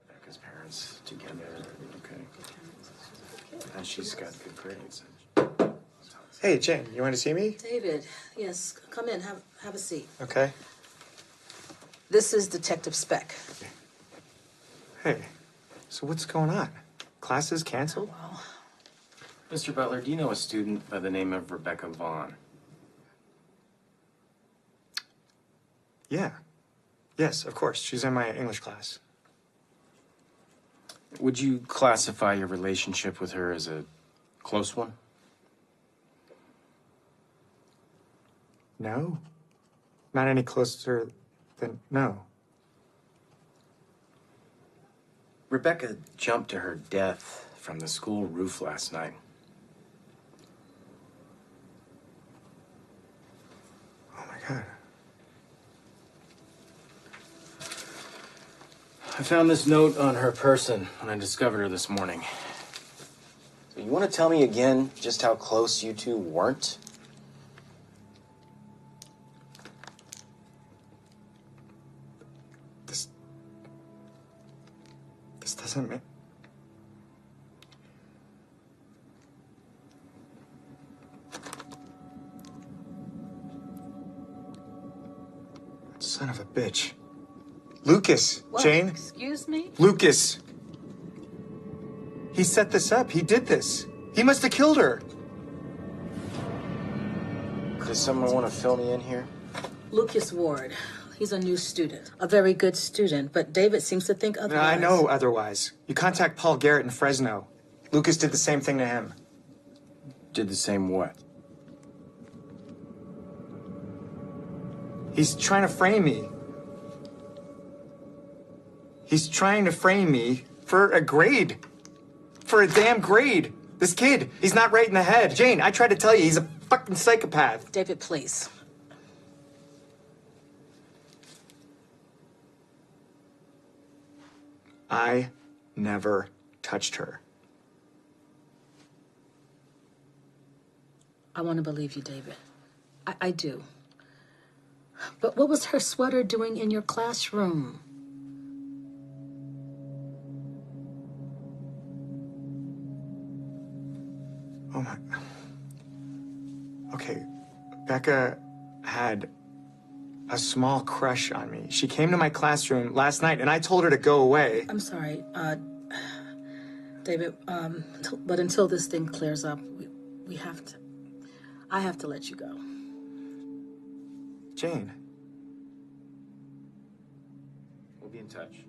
Becca's parents together, okay. And she's got good grades. Hey, Jane, you want to see me? David, yes, come in, have a seat. Okay. This is Detective Speck. Hey, so what's going on? Classes canceled? Well, Mr. Butler, do you know a student by the name of Rebecca Vaughn? Yeah. Yes, of course. She's in my English class. Would you classify your relationship with her as a close one? No. Not any closer than no. Rebecca jumped to her death from the school roof last night. Oh my God. I found this note on her person when I discovered her this morning. So you want to tell me again just how close you two weren't? This doesn't make... Son of a bitch. Lucas, What? Jane? Excuse me? Lucas. He set this up. He did this. He must have killed her. Does someone want to fill me in here? Lucas Ward. He's a new student. A very good student, but David seems to think otherwise. I know otherwise. You contact Paul Garrett in Fresno. Lucas did the same thing to him. Did the same what? He's trying to frame me. He's trying to frame me for a grade. For a damn grade. This kid, he's not right in the head. Jane, I tried to tell you, he's a fucking psychopath. David, please. I never touched her. I want to believe you, David. I do. But what was her sweater doing in your classroom? Oh my... Okay, Becca had a small crush on me. She came to my classroom last night and I told her to go away. I'm sorry, David, but until this thing clears up, we have to... I have to let you go. Jane. We'll be in touch.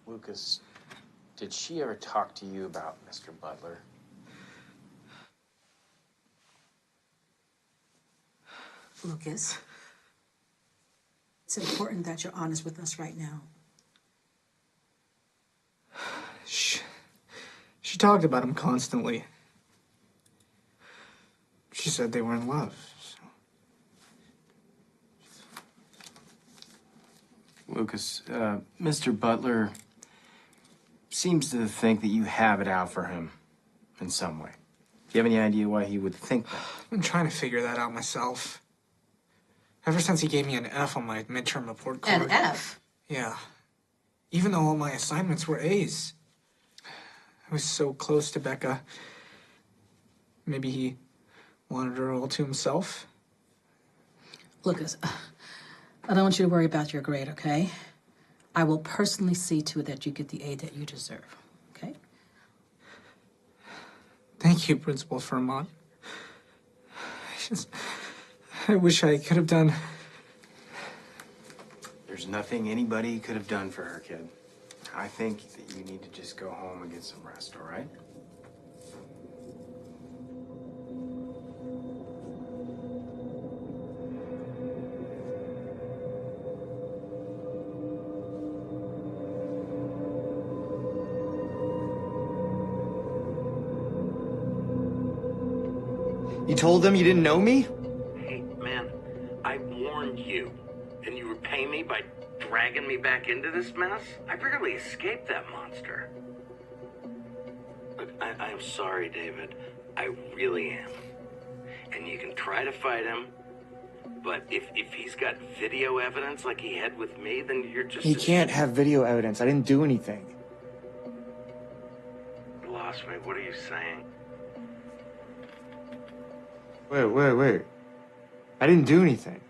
Lucas, did she ever talk to you about Mr. Butler? Lucas, it's important that you're honest with us right now. She talked about him constantly. She said they were in love. Lucas, Mr. Butler seems to think that you have it out for him in some way. Do you have any idea why he would think that? I've been trying to figure that out myself. Ever since he gave me an F on my midterm report card. An F? Yeah. Even though all my assignments were A's. I was so close to Becca. Maybe he wanted her all to himself. Lucas, I don't want you to worry about your grade, okay? I will personally see to it that you get the A that you deserve, okay? Thank you, Principal Fremont. I wish I could have done. There's nothing anybody could have done for her, kid. I think that you need to just go home and get some rest, all right? You told them you didn't know me? Hey, man, I warned you, and you repay me by dragging me back into this mess? I barely escaped that monster. Look, I am sorry, David. I really am. And you can try to fight him, but if he's got video evidence like he had with me, then you're just... He can't have video evidence. I didn't do anything. You lost me. What are you saying? Wait. I didn't do anything.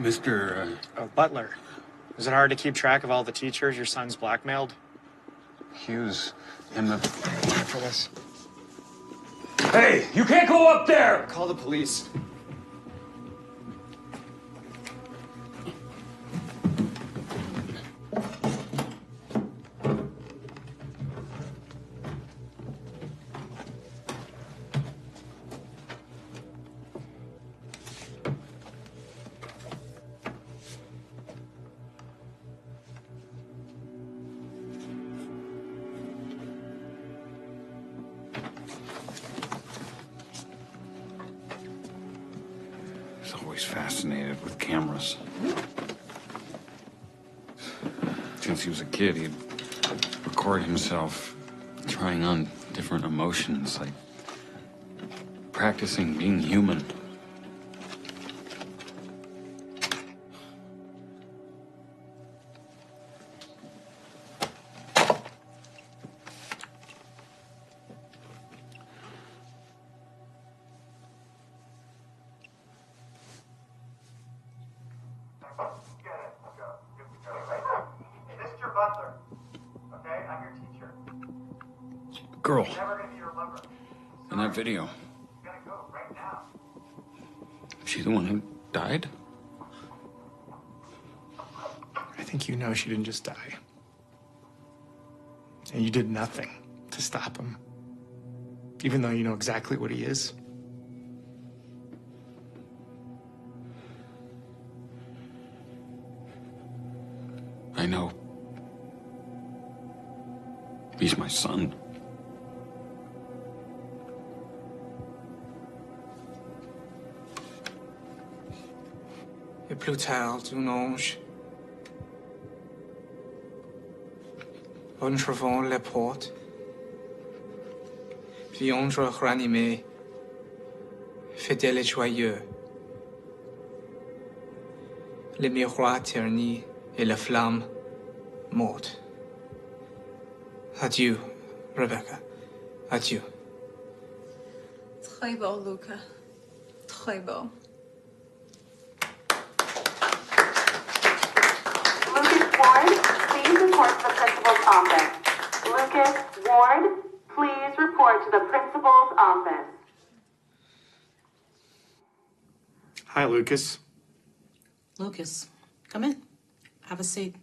Mr. Oh, Butler. Is it hard to keep track of all the teachers your son's blackmailed? Hughes in the... For this. Hey, you can't go up there! Call the police. He's always fascinated with cameras. Since he was a kid, he'd record himself trying on different emotions, like practicing being human. Mr. Butler. Okay, I'm your teacher. Girl I'm never gonna be your lover. in that video, You gotta go right now. she the one who died? I think you know she didn't just die. And you did nothing to stop him. Even though you know exactly what he is. I know. He's my son. Et plus tard, un ange entrevant les portes, vit André ranimé, fidèle et joyeux. Le miroir terni et la flamme morte. Adieu, Rebecca. Adieu. Très beau, Luca. Très beau. Lucas Ward, please report to the principal's office. Lucas Ward, please report to the principal's office. Hi, Lucas. Lucas, come in. Have a seat.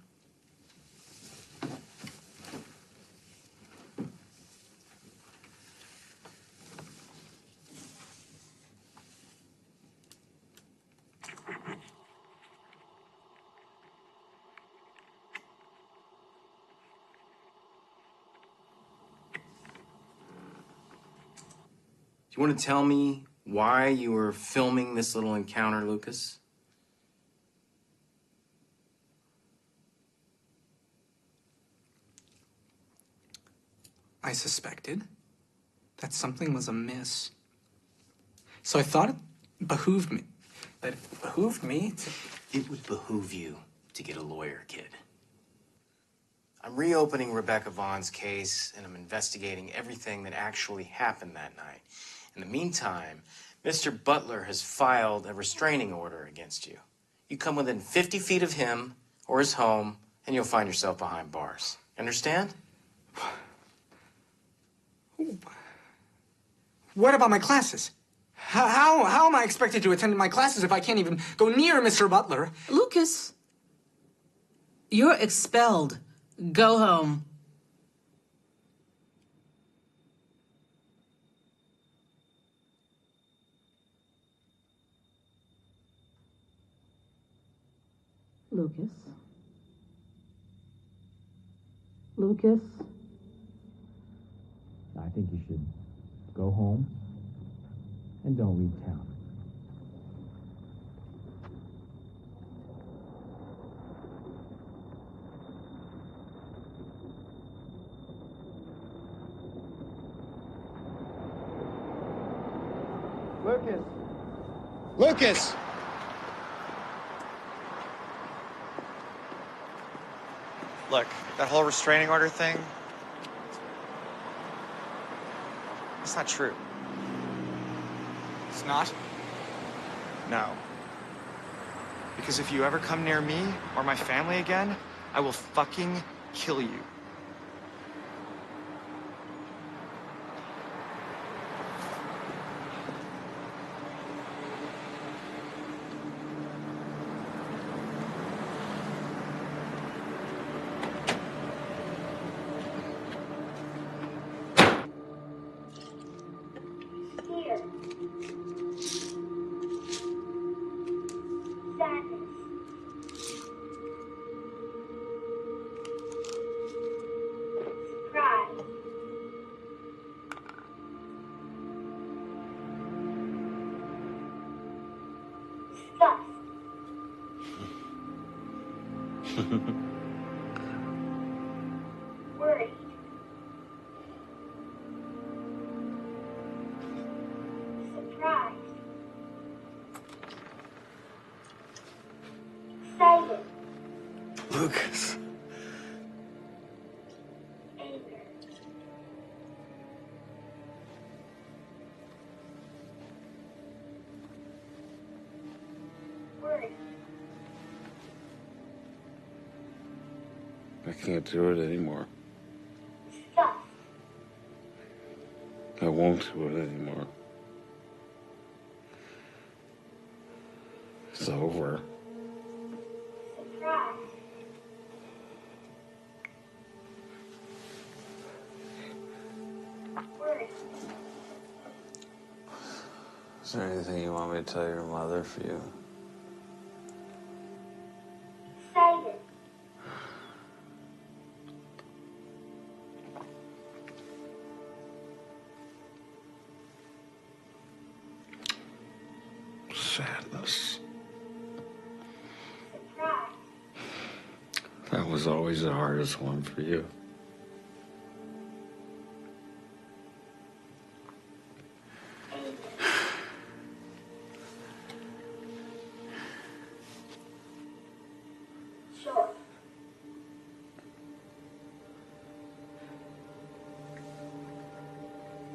you want to tell me why you were filming this little encounter, Lucas? I suspected that something was amiss. So I thought it behooved me. That it behooved me to... It would behoove you to get a lawyer, kid. I'm reopening Rebecca Vaughn's case, and I'm investigating everything that actually happened that night. In the meantime, Mr. Butler has filed a restraining order against you. You come within 50 feet of him or his home, and you'll find yourself behind bars. Understand? What about my classes? How am I expected to attend my classes if I can't even go near Mr. Butler? Lucas, you're expelled. Go home. Lucas. Lucas. I think you should go home and don't leave town. Lucas! Lucas! Look, that whole restraining order thing, it's not true. It's not? No. Because if you ever come near me or my family again, I will fucking kill you. Here. Sadness. Surprise. Disgust. Worried. Surprised. Excited. Lucas. Anger. Worry. I can't do it anymore. Disgust. I won't do it anymore. It's over. Surprise. Worry. Is there anything you want me to tell your mother for you? Excited. Sadness. Surprise. That was always the hardest one for you. Joy.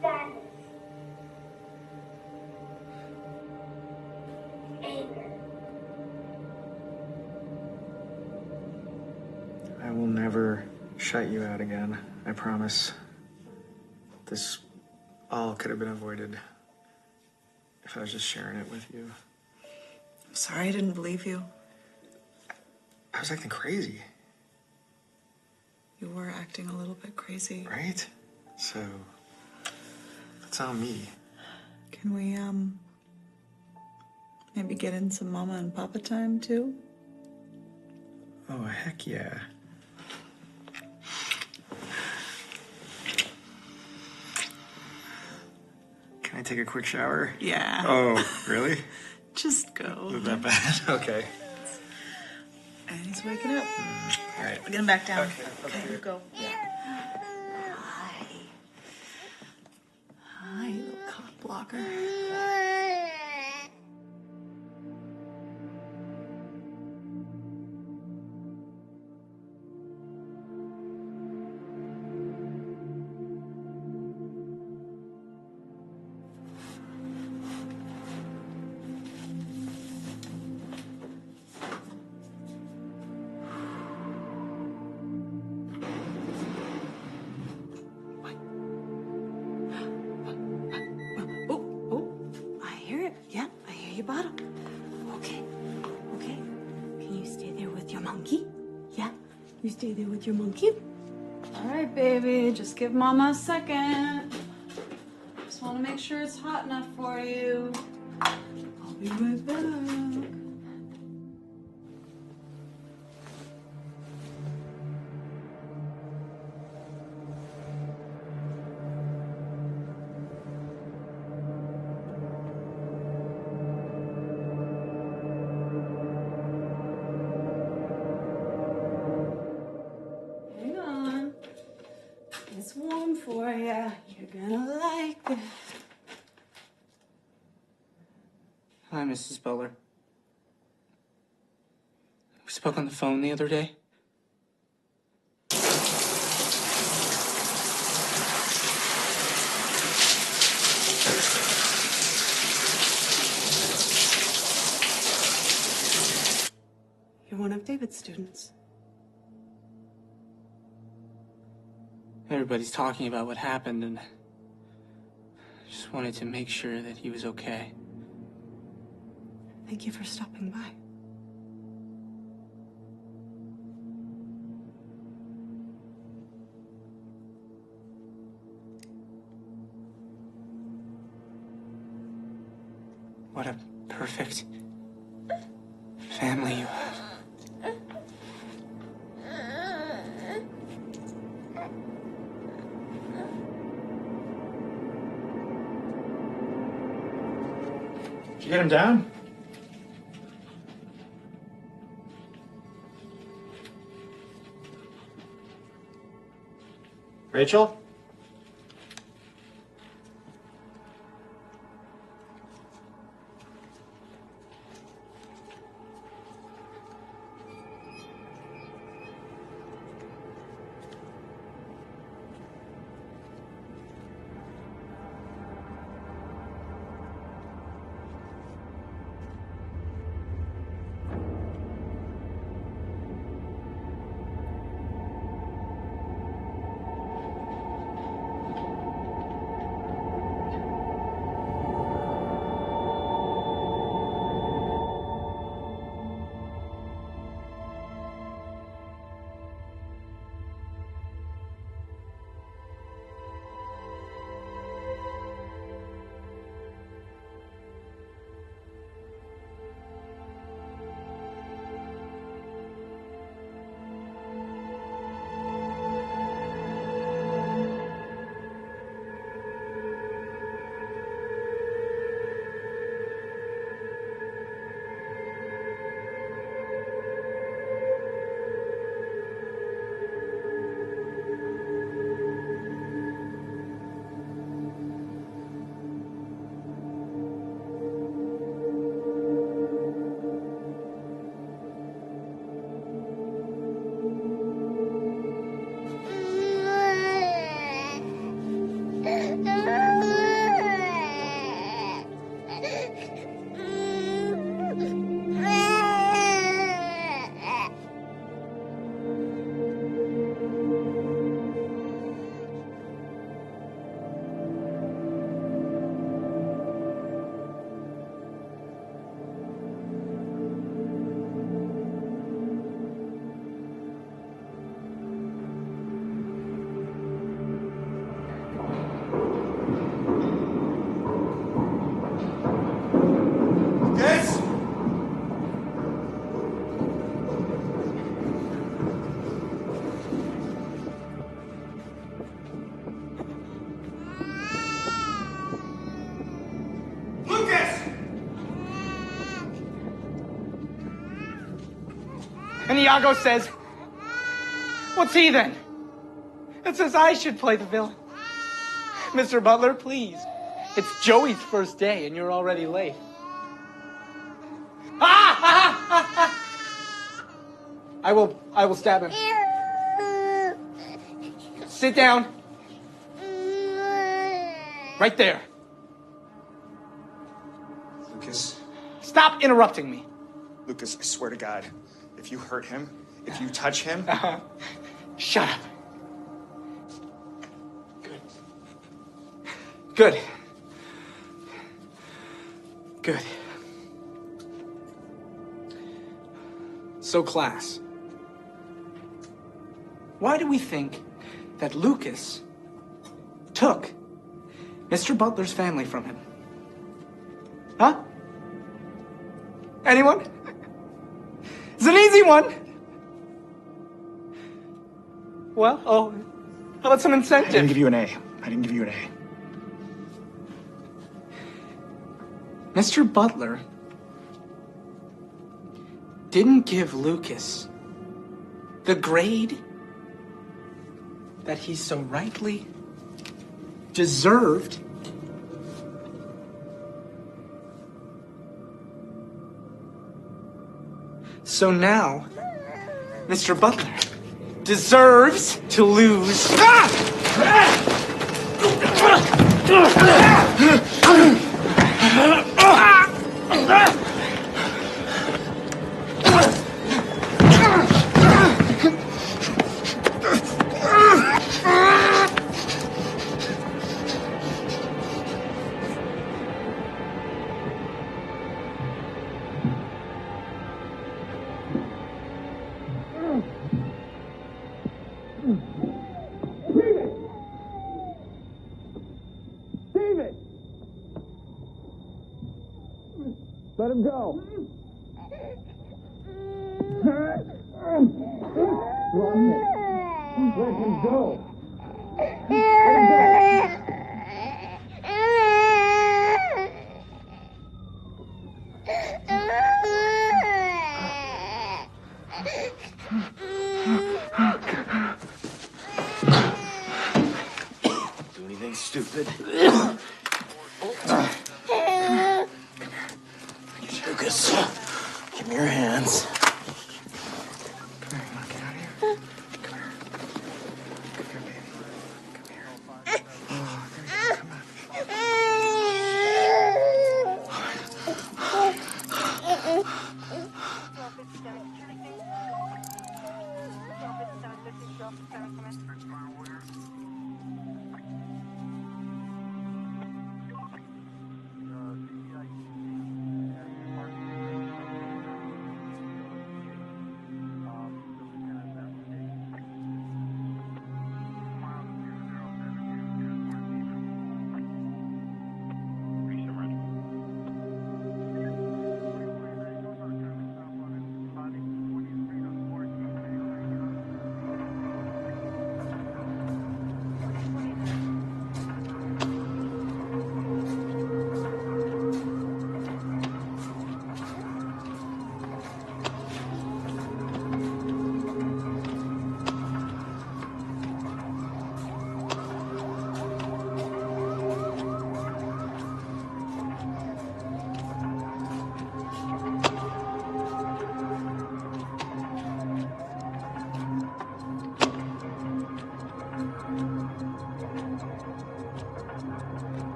Sadness. Anger. I will never shut you out again. I promise. This all could have been avoided if I was just sharing it with you. I'm sorry I didn't believe you. I was acting crazy, You were acting a little bit crazy. right? So, it's on me. Can we, maybe get in some mama and papa time too? Oh, heck yeah. Can I take a quick shower? Yeah. Oh, really? Just go. Is it that bad? Okay. And he's waking up. All right. Get him back down. Okay. You go. Yeah. Hi. Hi, little cock blocker. I hear it. Yeah, I hear your bottom. Okay. Okay. Can you stay there with your monkey? Yeah? You stay there with your monkey? All right, baby, just give Mama a second. Just want to make sure it's hot enough for you. I'll be right back. Hang on. It's warm for you. You're gonna like it. Hi, Mrs. Butler. We spoke on the phone the other day. You're one of David's students. Everybody's talking about what happened, and I just wanted to make sure that he was okay. Thank you for stopping by. What a perfect family you have. Did you get him down? Rachel? And Iago says, what's he then? It says I should play the villain. Mr. Butler, please. It's Joey's first day and you're already late. I will stab him. Sit down. Right there. Lucas. Stop interrupting me. Lucas, I swear to God, if you hurt him, if you touch him... Shut up. Good. Good. So, class, why do we think that Lucas took Mr. Butler's family from him? Huh? Anyone? It's an easy one. Well, how about some incentive? I didn't give you an A. I didn't give you an A. Mr. Butler didn't give Lucas the grade that he so rightly deserved. So now, Mr. Butler deserves to lose. Let him go. Let him go. Do anything stupid. Lucas, give me your hands.